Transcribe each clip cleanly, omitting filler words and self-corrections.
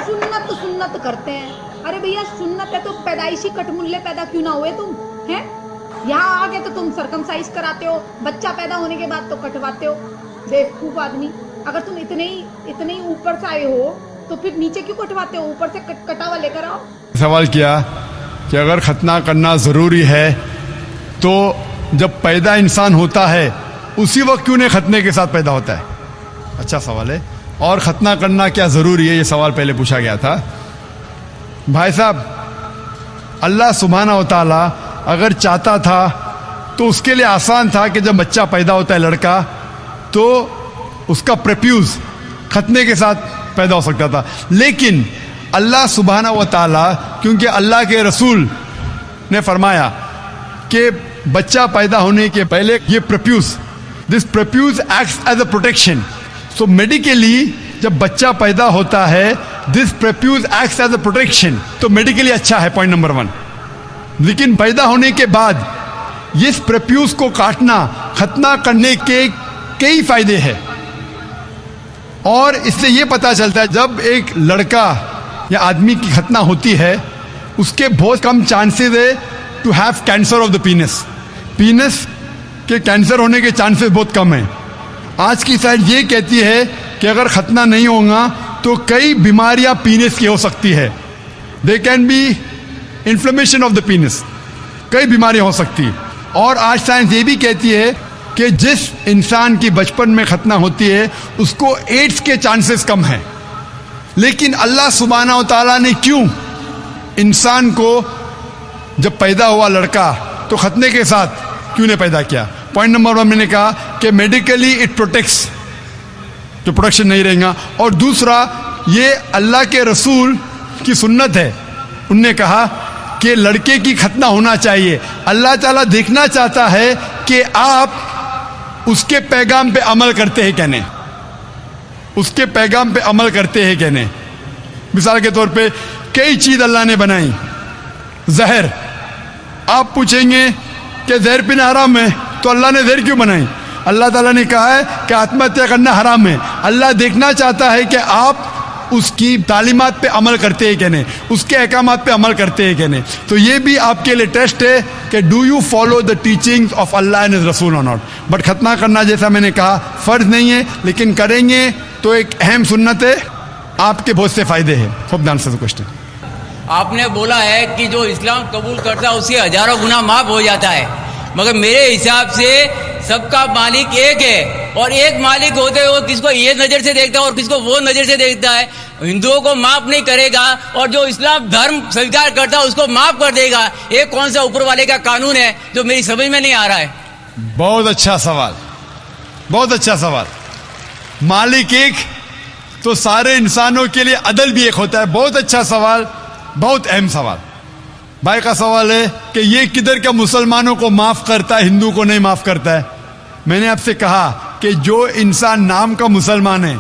सुन्नत सुन्नत करते हैं। अरे भैया सुन्नत है तो पैदाइशी कटमुल्ले पैदा क्यों ना हुए तुम हैं? यहाँ आ गए तो तुम सरकमसाइज कराते हो, बच्चा पैदा होने के बाद तो कटवाते हो। बेवकूफ आदमी, अगर तुम इतने ही ऊपर से आए हो तो फिर नीचे क्यों कटवाते हो? ऊपर से कटा हुआ लेकर आओ। सवाल किया कि अगर खतना करना ज़रूरी है तो जब पैदा इंसान होता है उसी वक्त क्यों नहीं खतने के साथ पैदा होता है? अच्छा सवाल है। और खतना करना क्या ज़रूरी है, ये सवाल पहले पूछा गया था। भाई साहब, अल्लाह सुब्हानहू व तआला अगर चाहता था तो उसके लिए आसान था कि जब बच्चा पैदा होता है लड़का तो उसका प्रेप्यूज खतने के साथ पैदा हो सकता था। लेकिन अल्लाह सुब्हानहू व तआला, क्योंकि अल्लाह के रसूल ने फरमाया कि बच्चा पैदा होने के पहले ये prepuce, this prepuce acts as a protection. So medically जब बच्चा पैदा होता है this prepuce acts as a protection, तो मेडिकली अच्छा है, पॉइंट नंबर 1। लेकिन पैदा होने के बाद इस प्रेप्यूज को काटना, खतना करने के कई फायदे हैं। और इससे ये पता चलता है जब एक लड़का या आदमी की खतना होती है उसके बहुत कम चांसेस है to have cancer of the penis. Penis के कैंसर होने के चांसेस बहुत कम हैं। आज की साइंस ये कहती है कि अगर खतना नहीं होगा तो कई बीमारियां पीनस की हो सकती है। They can be inflammation of the पीनस, कई बीमारियां हो सकती है। और आज साइंस ये भी कहती है कि जिस इंसान की बचपन में खतना होती है उसको एड्स के चांसेस कम हैं। लेकिन अल्लाह सुब्हानहू व तआला ने क्यों इंसान को जब पैदा हुआ लड़का तो खतने के साथ क्यों नहीं पैदा किया? पॉइंट नंबर 1 मैंने कहा कि मेडिकली इट प्रोटेक्ट्स, तो प्रोटेक्शन नहीं रहेगा। और दूसरा, ये अल्लाह के रसूल की सुन्नत है। उनने कहा कि लड़के की खतना होना चाहिए। अल्लाह ताला देखना चाहता है कि आप उसके पैगाम पे अमल करते हैं क्या नहीं, उसके पैगाम पे अमल करते हैं क्या नहीं। मिसाल के तौर पे कई चीज अल्लाह ने बनाई। जहर, आप पूछेंगे कि जहर पीना हराम है, तो अल्लाह ने जहर क्यों बनाई? अल्लाह ताला ने कहा है कि आत्महत्या करना हराम है। अल्लाह देखना चाहता है कि आप उसकी तालीमात पे अमल करते हैं क्या नहीं, उसके अहकामात पे अमल करते हैं क्या नहीं। तो ये भी आपके लिए टेस्ट है कि do you follow the teachings of Allah and his रसूल और नॉट। बट खतना करना जैसा मैंने कहा फर्ज नहीं है, लेकिन करेंगे तो एक अहम सुन्नत है, आपके बहुत से फायदे हैं। Hope the answer the question. आपने बोला है कि जो इस्लाम कबूल करता है उसके हजारों गुनाह माफ हो जाता है, मगर मेरे हिसाब से सबका मालिक एक है और एक मालिक होते हुए किसको ये नज़र से देखता है और किसको वो नज़र से देखता है। हिंदुओं को माफ नहीं करेगा और जो इस्लाम धर्म स्वीकार करता है उसको माफ कर देगा। ये कौन सा ऊपर वाले का कानून है जो मेरी समझ में नहीं आ रहा है? बहुत अच्छा सवाल, बहुत अच्छा सवाल। मालिक एक तो सारे इंसानों के लिए अदल भी एक होता है। बहुत अच्छा सवाल, बहुत अहम सवाल। भाई का सवाल है कि ये किधर का मुसलमानों को माफ करता है, हिंदू को नहीं माफ करता है। मैंने आपसे कहा कि जो इंसान नाम का मुसलमान है,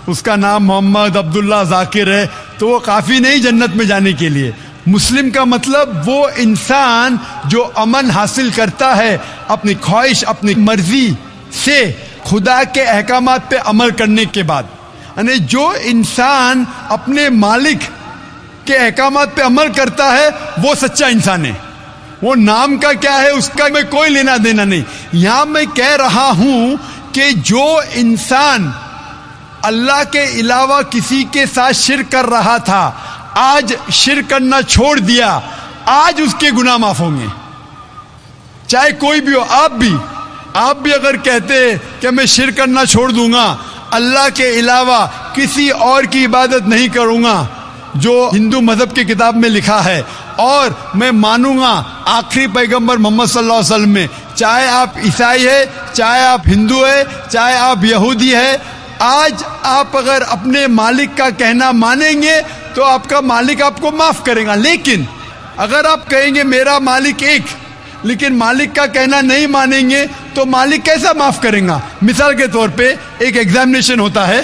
उसका नाम मोहम्मद अब्दुल्ला जाकिर है, तो वो काफ़ी नहीं जन्नत में जाने के लिए। मुस्लिम का मतलब वो इंसान जो अमन हासिल करता है अपनी ख्वाहिश, अपनी मर्जी से खुदा के अहकामात पे अमल करने के बाद। यानी जो इंसान अपने मालिक के अहकामात पे अमल करता है वो सच्चा इंसान है। वो नाम का क्या है उसका मैं कोई लेना देना नहीं। यहां मैं कह रहा हूं कि जो इंसान अल्लाह के अलावा किसी के साथ शिर्क कर रहा था, आज शिर्क करना छोड़ दिया, आज उसके गुनाह माफ होंगे। चाहे कोई भी हो, आप भी अगर कहते कि मैं शिर्क करना छोड़ दूंगा, अल्लाह के अलावा किसी और की इबादत नहीं करूंगा जो हिंदू मजहब की किताब में लिखा है, और मैं मानूंगा आखिरी पैगंबर मोहम्मद सल्लल्लाहु अलैहि वसल्लम में, चाहे आप ईसाई है, चाहे आप हिंदू है, चाहे आप यहूदी है, आज आप अगर अपने मालिक का कहना मानेंगे तो आपका मालिक आपको माफ करेगा। लेकिन अगर आप कहेंगे मेरा मालिक एक, लेकिन मालिक का कहना नहीं मानेंगे तो मालिक कैसा माफ करेगा? मिसाल के तौर पे एक एग्जामिनेशन होता है,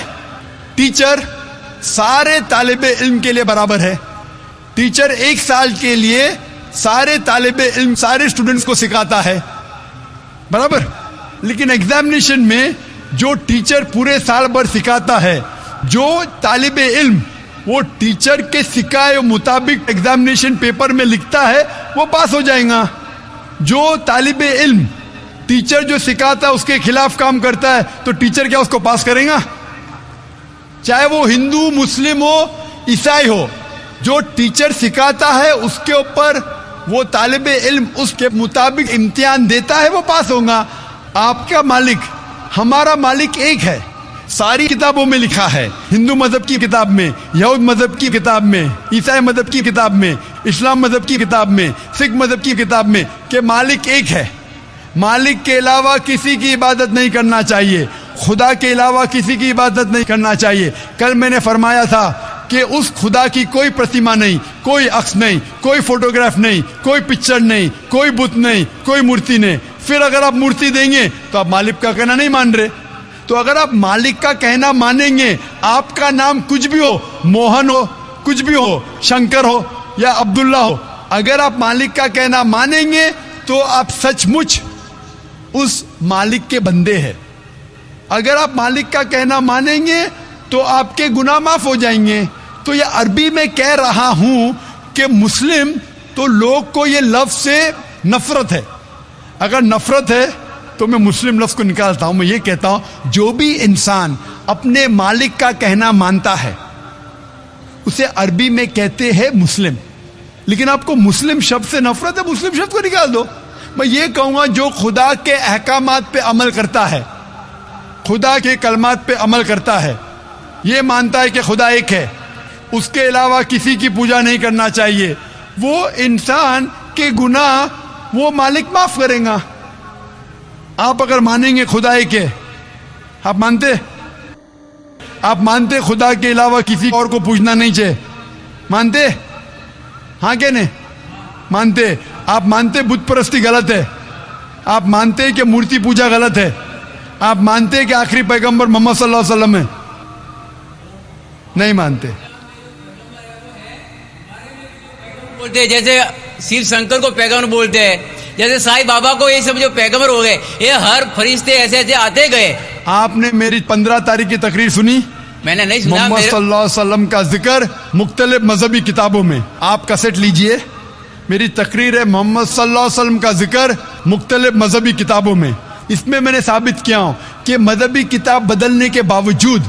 टीचर सारे तालिबे इल्म के लिए बराबर है। टीचर एक साल के लिए सारे तालिबे इल्म, सारे स्टूडेंट्स को सिखाता है, बराबर। लेकिन एग्जामिनेशन में जो टीचर पूरे साल भर सिखाता है, जो तालिबे इल्म वो टीचर के सिखाए मुताबिक एग्जामिनेशन पेपर में लिखता है वो पास हो जाएगा। जो तालिबे इल्म टीचर जो सिखाता है उसके खिलाफ काम करता है तो टीचर क्या उसको पास करेगा? चाहे वो हिंदू मुस्लिम हो ईसाई हो, जो टीचर सिखाता है उसके ऊपर वो तालिबे इल्म उसके मुताबिक इम्तिहान देता है वो पास होगा। आपका मालिक हमारा मालिक एक है, सारी किताबों में लिखा है, हिंदू मजहब की किताब में, यहूद मजहब की किताब में, ईसाई मजहब की किताब में, इस्लाम मजहब की किताब में, सिख मजहब की किताब में कि मालिक एक है। मालिक के अलावा किसी की इबादत नहीं करना चाहिए, खुदा के अलावा किसी की इबादत नहीं करना चाहिए। कल मैंने फरमाया था कि उस खुदा की कोई प्रतिमा नहीं, कोई अक्स नहीं, कोई फोटोग्राफ नहीं, कोई पिक्चर नहीं, कोई बुत नहीं, कोई मूर्ति नहीं। फिर अगर आप मूर्ति देंगे तो आप मालिक का कहना नहीं मान रहे। तो अगर आप मालिक का कहना मानेंगे, आपका नाम कुछ भी हो, मोहन हो, कुछ भी हो, शंकर हो या अब्दुल्ला हो, अगर आप मालिक का कहना मानेंगे तो आप सचमुच उस मालिक के बंदे हैं। अगर आप मालिक का कहना मानेंगे तो आपके गुनाह माफ हो जाएंगे। तो ये अरबी में कह रहा हूं कि मुस्लिम तो लोग को ये लफ्ज से नफरत है। अगर नफरत है तो मैं मुस्लिम लफ्ज को निकालता हूं, मैं ये कहता हूं जो भी इंसान अपने मालिक का कहना मानता है उसे अरबी में कहते हैं मुस्लिम। लेकिन आपको मुस्लिम शब्द से नफरत है, मुस्लिम शब्द को निकाल दो। मैं ये कहूंगा जो खुदा के अहकामात पे अमल करता है, खुदा के कलमात पे अमल करता है, ये मानता है कि खुदा एक है, उसके अलावा किसी की पूजा नहीं करना चाहिए, वो इंसान के गुनाह वो मालिक माफ करेगा। आप अगर मानेंगे खुदा एक है, आप मानते खुदा के अलावा किसी और को पूजना नहीं चाहिए, मानते? हाँ क्या नहीं मानते? आप मानते बुत परस्ती गलत है, आप मानते कि मूर्ति पूजा गलत है, आप मानते कि आखिरी पैगंबर मोहम्मद सल्लल्लाहु अलैहि वसल्लम है? नहीं मानते। बोलते हैं जैसे शिव शंकर को पैगंबर बोलते हैं, जैसे साईं बाबा को ये सब जो पैगंबर हो गए, ये हर फरिश्ते ऐसे ऐसे आते गए। आपने मेरी 15 तारीख की तकरीर सुनी? मैंने नहीं सुना। मोहम्मद सल्लल्लाहु अलैहि वसल्लम का जिक्र मुख्तलिफ मजहबी किताबों में, आप कैसेट लीजिए, मेरी तकरीर है मोहम्मद सल्लल्लाहु अलैहि वसल्लम का जिक्र मुख्तलिफ मजहबी किताबों में। इसमें मैंने साबित किया हूं कि मजहबी किताब बदलने के बावजूद